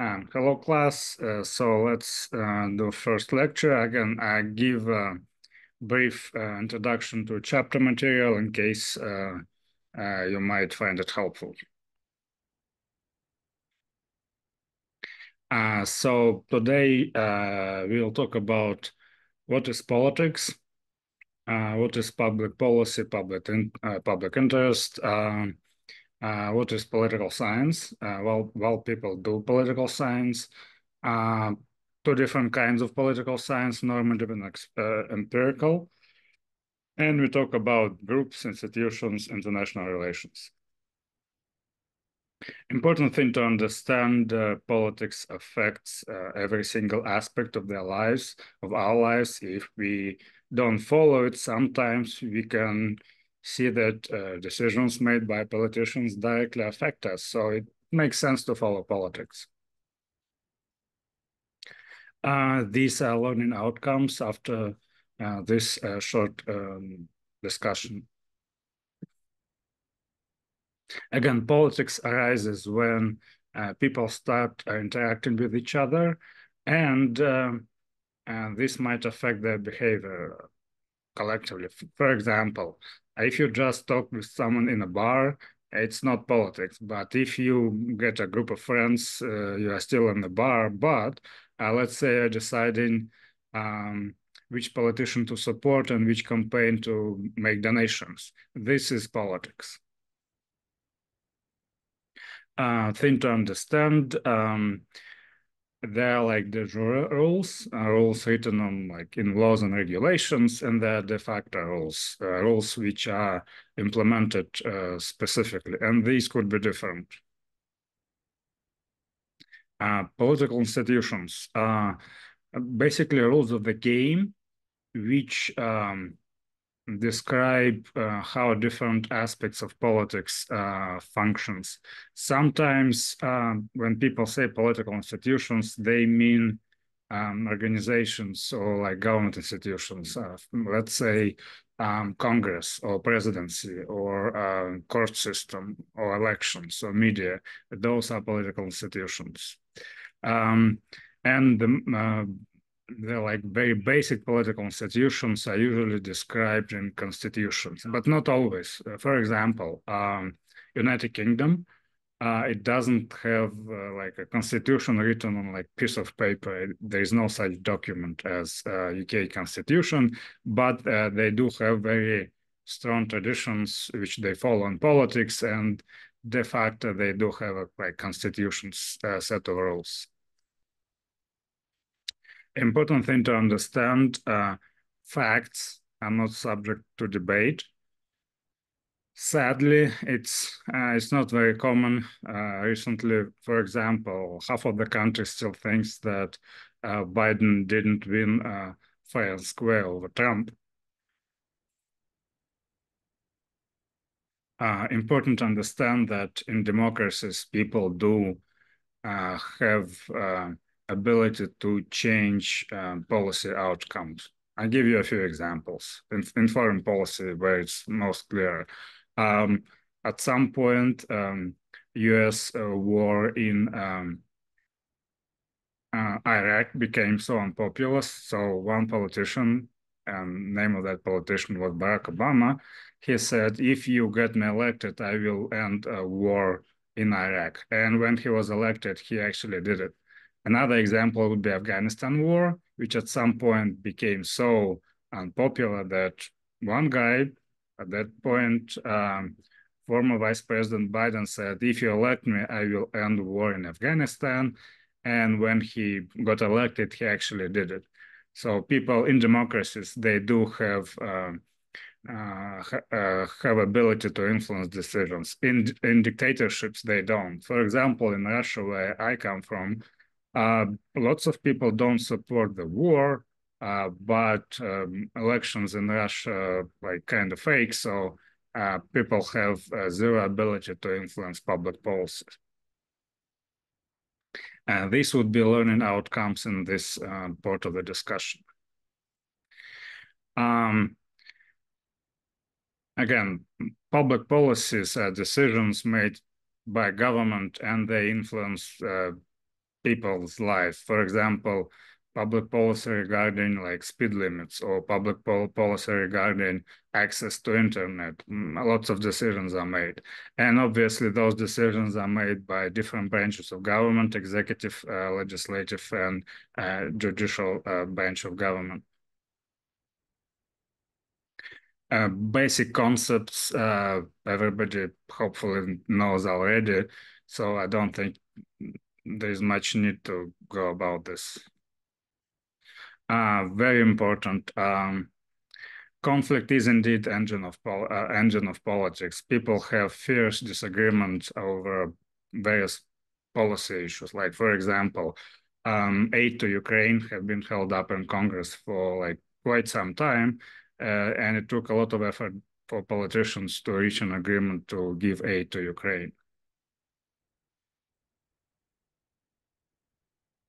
Hello, class. So let's do first lecture. Again, I give a brief introduction to chapter material in case you might find it helpful. So today we'll talk about what is politics, what is public policy, public interest, what is political science. Well, people do political science. Uh, Two different kinds of political science, normative and empirical. And we talk about groups, institutions, international relations. Important thing to understand, politics affects every single aspect of their lives, of our lives. If we don't follow it, sometimes we can see that decisions made by politicians directly affect us. So it makes sense to follow politics. These are learning outcomes after this short discussion. Again, politics arises when people start interacting with each other, and this might affect their behavior collectively. For example, if you just talk with someone in a bar, it's not politics. But if you get a group of friends, you are still in the bar, but let's say you're deciding which politician to support and which campaign to make donations. This is politics. Thing to understand, there are like the rules, rules written on like in laws and regulations, and there are de facto rules, rules which are implemented specifically, and these could be different. Political institutions are basically rules of the game, which describe how different aspects of politics functions. Sometimes when people say political institutions, they mean organizations or like government institutions, let's say Congress or presidency or court system or elections or media. Those are political institutions. And the like very basic political institutions are usually described in constitutions, but not always. For example, United Kingdom, it doesn't have like a constitution written on like piece of paper. There is no such document as UK constitution, but they do have very strong traditions which they follow in politics, and de facto they do have a like constitutions set of rules. Important thing to understand, facts are not subject to debate. Sadly, it's not very common. Recently, for example, half of the country still thinks that Biden didn't win fair and square over Trump. Important to understand that in democracies, people do have ability to change policy outcomes. I'll give you a few examples. In foreign policy, where it's most clear, at some point, U.S. War in Iraq became so unpopular. So one politician, and name of that politician was Barack Obama, he said, if you get me elected, I will end a war in Iraq. And when he was elected, he actually did it. Another example would be Afghanistan war, which at some point became so unpopular that one guy at that point, former Vice President Biden said, if you elect me, I will end the war in Afghanistan. And when he got elected, he actually did it. So people in democracies, they do have ability to influence decisions. In dictatorships, they don't. For example, in Russia, where I come from, lots of people don't support the war, but elections in Russia like kind of fake. So people have zero ability to influence public policies. And this would be learning outcomes in this part of the discussion. Again, public policies are decisions made by government, and they influence people's lives. For example, public policy regarding like speed limits or public policy regarding access to internet. Lots of decisions are made. And obviously those decisions are made by different branches of government, executive, legislative, and judicial branch of government. Basic concepts everybody hopefully knows already, so I don't think there's much need to go about this. Very important. Conflict is indeed engine of politics. People have fierce disagreements over various policy issues. Like, for example, aid to Ukraine have been held up in Congress for like quite some time, and it took a lot of effort for politicians to reach an agreement to give aid to Ukraine.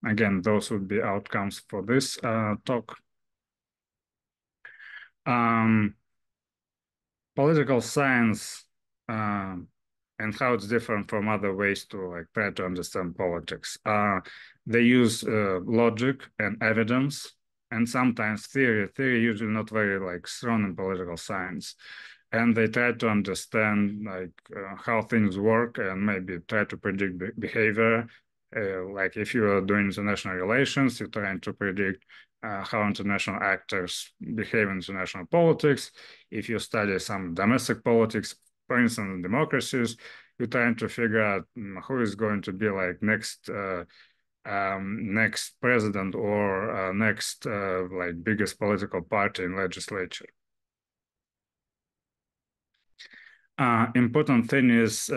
Again, those would be outcomes for this talk. Um, Political science and how it's different from other ways to like try to understand politics. They use logic and evidence and sometimes theory. Theory usually not very like strong in political science. And they try to understand like how things work and maybe try to predict behavior. Like if you are doing international relations, you're trying to predict how international actors behave in international politics. If you study some domestic politics, for instance, in democracies, you're trying to figure out who is going to be like next president or next like biggest political party in legislature. Important thing is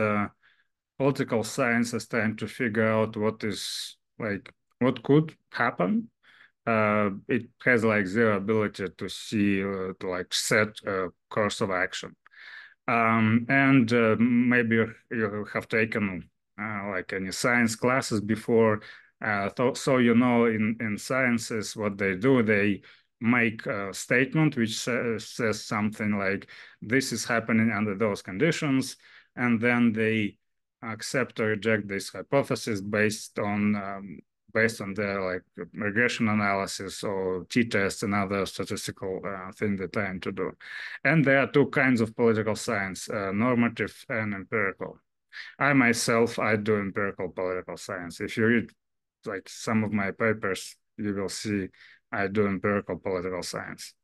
political science is trying to figure out what could happen. It has like zero ability to see to like set a course of action. And maybe you have taken like any science classes before. So you know in sciences what they do, they make a statement which says something like this is happening under those conditions, and then they accept or reject this hypothesis based on their like regression analysis or t-tests and other statistical things they're trying to do. And there are two kinds of political science, normative and empirical. I do empirical political science. If you read like some of my papers, you will see I do empirical political science.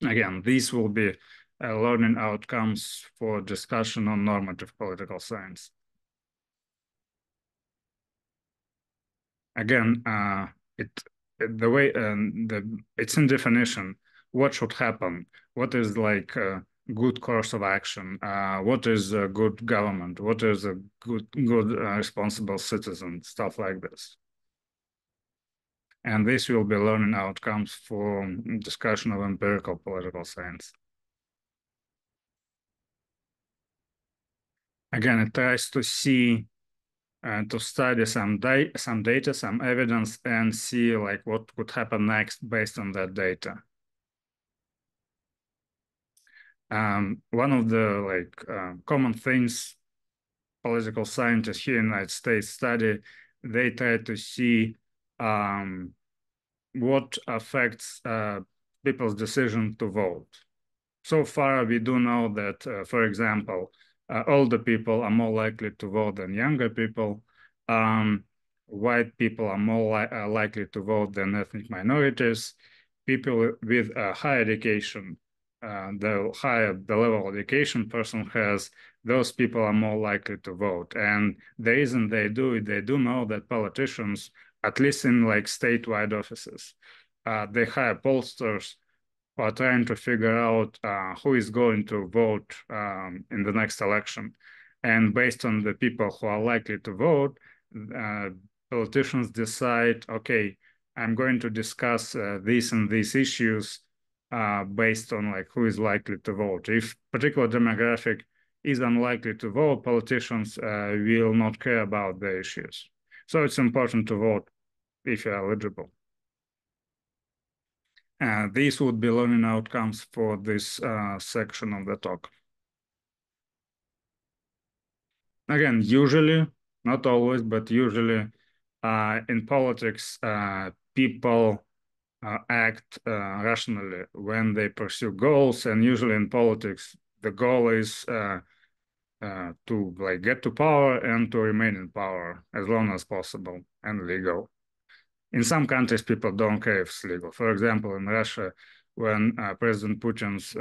Again, these will be learning outcomes for discussion on normative political science. Again, it the way it's in definition. What should happen? What is like a good course of action? What is a good government? What is a good responsible citizen? Stuff like this. And this will be learning outcomes for discussion of empirical political science. Again, it tries to see to study some data, some evidence, and see like what could happen next based on that data. One of the common things political scientists here in the United States study, they try to see what affects people's decision to vote. So far, we do know that, for example, older people are more likely to vote than younger people. White people are more likely to vote than ethnic minorities. People with higher education, the higher the level of education person has, those people are more likely to vote. And the reason they do it, they do know that politicians, at least in like statewide offices, they hire pollsters who are trying to figure out who is going to vote in the next election. And based on the people who are likely to vote, uh, politicians decide, okay, I'm going to discuss these and these issues based on like who is likely to vote. If particular demographic is unlikely to vote, politicians will not care about the issues. So it's important to vote if you're eligible. These would be learning outcomes for this section of the talk. Again, usually not always, but usually in politics, people act rationally when they pursue goals, and usually in politics, the goal is to like get to power and to remain in power as long as possible and legal. In some countries, people don't care if it's legal. For example, in Russia, when President Putin's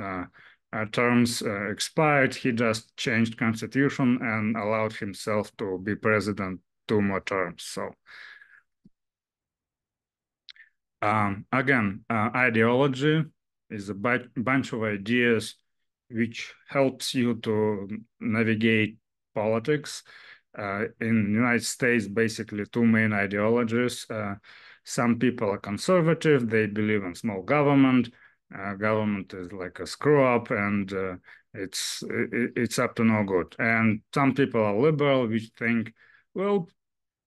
terms expired, he just changed constitution and allowed himself to be president 2 more terms. So again, ideology is a bunch of ideas which helps you to navigate politics. In the United States, basically two main ideologies. Some people are conservative; they believe in small government. Government is like a screw up, and it's up to no good. And some people are liberal, which think, well,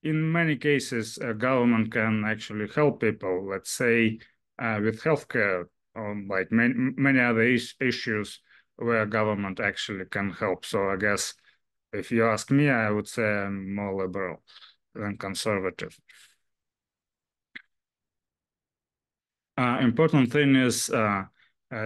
in many cases, government can actually help people, let's say with healthcare or like many other issues where government actually can help. So I guess if you ask me, I would say I'm more liberal than conservative. Important thing is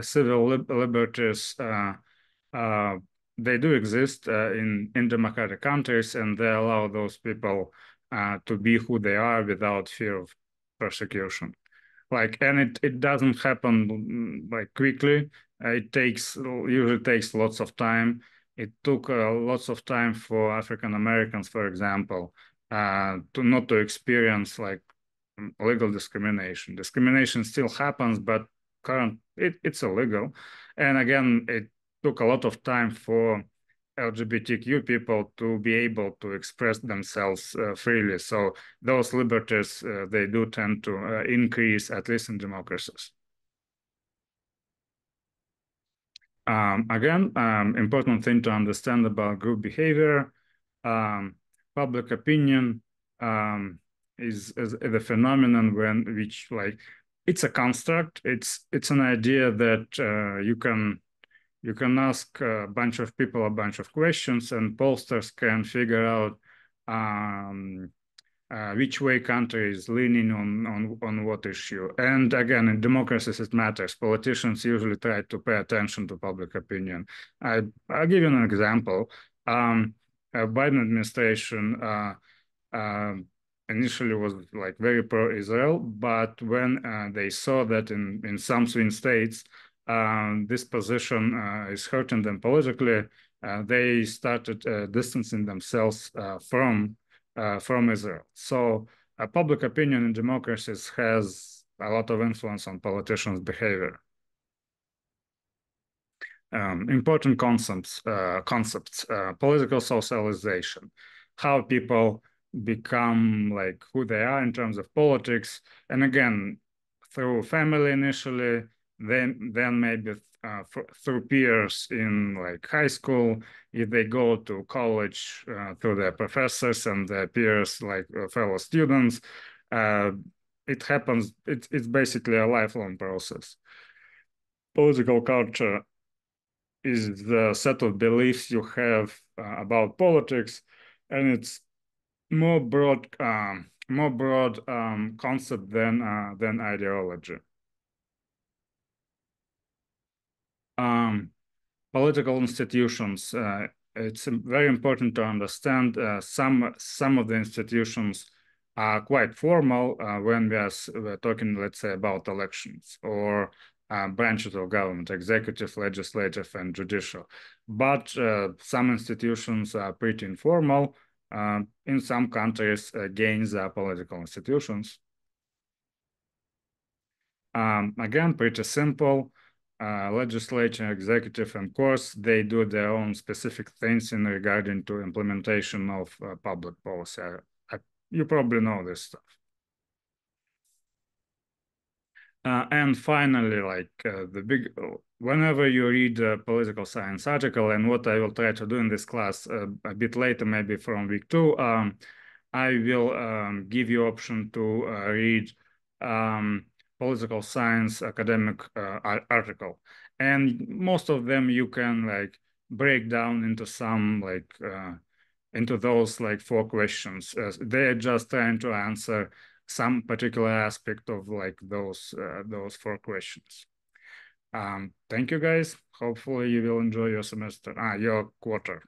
civil liberties. Uh, they do exist in democratic countries, and they allow those people to be who they are without fear of persecution. Like, and it doesn't happen like quickly. It takes usually takes lots of time. It took lots of time for African Americans, for example, to not to experience like legal discrimination. Discrimination still happens, but it's illegal. And again, it took a lot of time for LGBTQ people to be able to express themselves freely. So those liberties, they do tend to increase, at least in democracies. Again, important thing to understand about group behavior, um, public opinion is the phenomenon which like it's a construct. It's an idea that you can ask a bunch of people a bunch of questions, and pollsters can figure out um, which way country is leaning on what issue. And again, in democracies, it matters. Politicians usually try to pay attention to public opinion. I'll give you an example. Biden administration uh, initially was like very pro-Israel, but when they saw that in some swing states, this position is hurting them politically, they started distancing themselves from Israel. So public opinion in democracies has a lot of influence on politicians' behavior. Important concepts, political socialization, how people become like who they are in terms of politics, and again, through family initially, then maybe through peers in like high school, if they go to college through their professors and their peers like fellow students, uh, it happens. It's basically a lifelong process. Political culture is the set of beliefs you have about politics, and it's more broad concept than ideology. Um, Political institutions. It's very important to understand some of the institutions are quite formal when we're talking, let's say, about elections or branches of government, executive, legislative, and judicial. But some institutions are pretty informal. In some countries, gains are political institutions. Again, pretty simple. Legislature, executive, and courts, they do their own specific things in regarding to implementation of public policy. You probably know this stuff. And finally, like whenever you read a political science article, and what I will try to do in this class a bit later, maybe from week 2, I will give you option to read political science academic article. And most of them you can like break down into some like into those like 4 questions. They're just trying to answer some particular aspect of like those 4 questions. Thank you guys. Hopefully you will enjoy your semester, your quarter.